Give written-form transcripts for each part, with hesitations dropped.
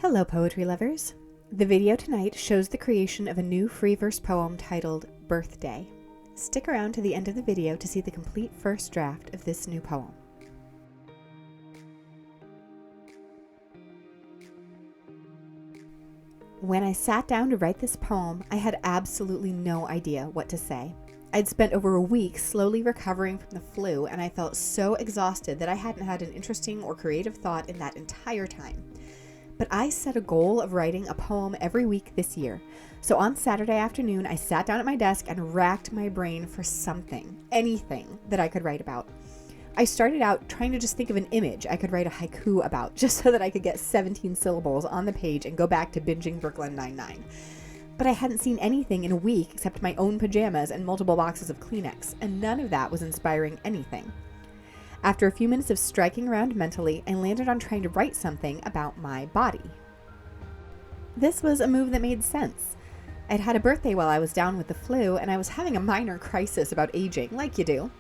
Hello, poetry lovers. The video tonight shows the creation of a new free verse poem titled Birthday. Stick around to the end of the video to see the complete first draft of this new poem. When I sat down to write this poem, I had absolutely no idea what to say. I'd spent over a week slowly recovering from the flu, and I felt so exhausted that I hadn't had an interesting or creative thought in that entire time. But I set a goal of writing a poem every week this year. So on Saturday afternoon, I sat down at my desk and racked my brain for something, anything that I could write about. I started out trying to just think of an image I could write a haiku about, just so that I could get 17 syllables on the page and go back to binging Brooklyn Nine-Nine. But I hadn't seen anything in a week except my own pajamas and multiple boxes of Kleenex, and none of that was inspiring anything. After a few minutes of striking around mentally, I landed on trying to write something about my body. This was a move that made sense. I'd had a birthday while I was down with the flu, and I was having a minor crisis about aging, like you do.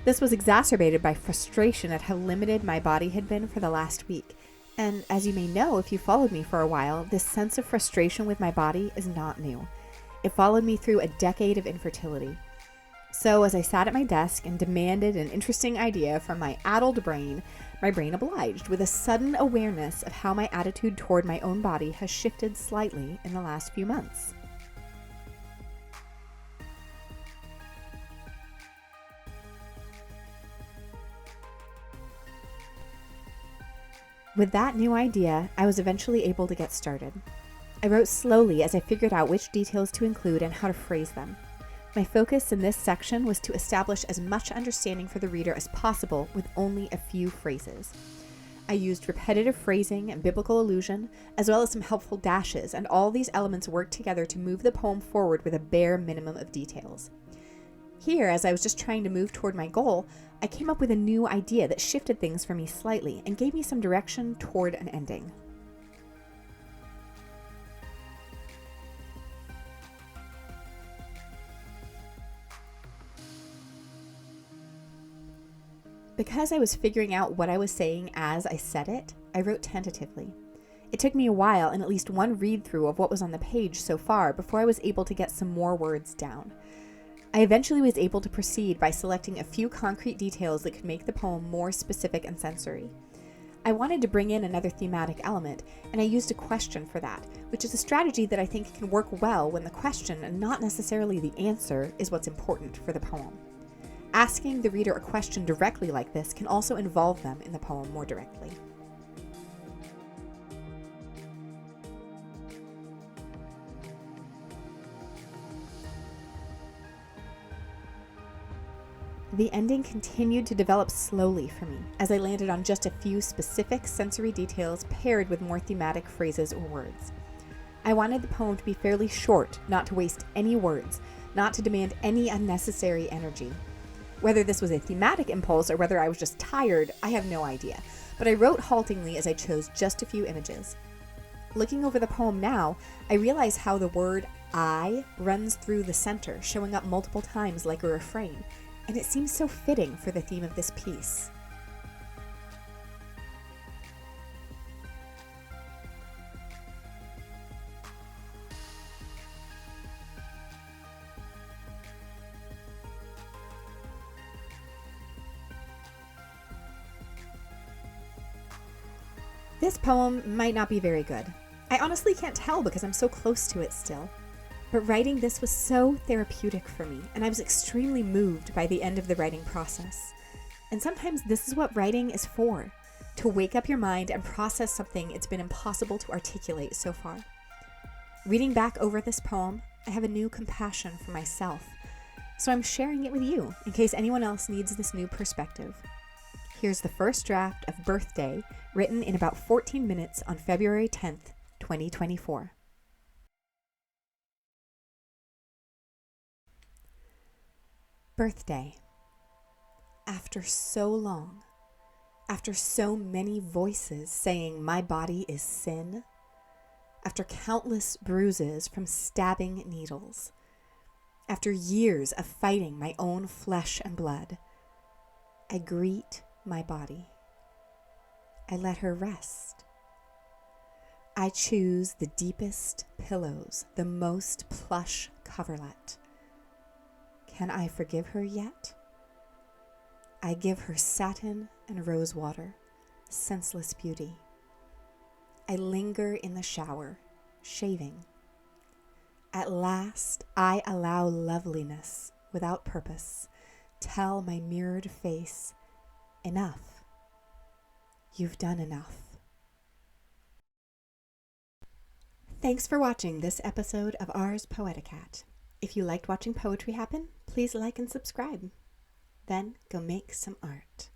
This was exacerbated by frustration at how limited my body had been for the last week. And as you may know if you followed me for a while, this sense of frustration with my body is not new. It followed me through a decade of infertility. So as I sat at my desk and demanded an interesting idea from my addled brain, my brain obliged with a sudden awareness of how my attitude toward my own body has shifted slightly in the last few months. With that new idea, I was eventually able to get started. I wrote slowly as I figured out which details to include and how to phrase them. My focus in this section was to establish as much understanding for the reader as possible with only a few phrases. I used repetitive phrasing and biblical allusion, as well as some helpful dashes, and all these elements worked together to move the poem forward with a bare minimum of details. Here, as I was just trying to move toward my goal, I came up with a new idea that shifted things for me slightly and gave me some direction toward an ending. Because I was figuring out what I was saying as I said it, I wrote tentatively. It took me a while and at least one read-through of what was on the page so far before I was able to get some more words down. I eventually was able to proceed by selecting a few concrete details that could make the poem more specific and sensory. I wanted to bring in another thematic element, and I used a question for that, which is a strategy that I think can work well when the question, and not necessarily the answer, is what's important for the poem. Asking the reader a question directly like this can also involve them in the poem more directly. The ending continued to develop slowly for me as I landed on just a few specific sensory details paired with more thematic phrases or words. I wanted the poem to be fairly short, not to waste any words, not to demand any unnecessary energy. Whether this was a thematic impulse or whether I was just tired, I have no idea, but I wrote haltingly as I chose just a few images. Looking over the poem now, I realize how the word I runs through the center, showing up multiple times like a refrain, and it seems so fitting for the theme of this piece. This poem might not be very good. I honestly can't tell because I'm so close to it still. But writing this was so therapeutic for me, and I was extremely moved by the end of the writing process. And sometimes this is what writing is for, to wake up your mind and process something it's been impossible to articulate so far. Reading back over this poem, I have a new compassion for myself, so I'm sharing it with you in case anyone else needs this new perspective. Here's the first draft of Birthday, written in about 14 minutes on February 10th, 2024. Birthday. After so long, after so many voices saying my body is sin, after countless bruises from stabbing needles, after years of fighting my own flesh and blood, I greet my body. I let her rest. I choose the deepest pillows, the most plush coverlet. Can I forgive her yet? I give her satin and rose water, senseless beauty. I linger in the shower, shaving. At last, I allow loveliness without purpose tell my mirrored face, enough. You've done enough. Thanks for watching this episode of Ars Poeticat. If you liked watching poetry happen, please like and subscribe. Then go make some art.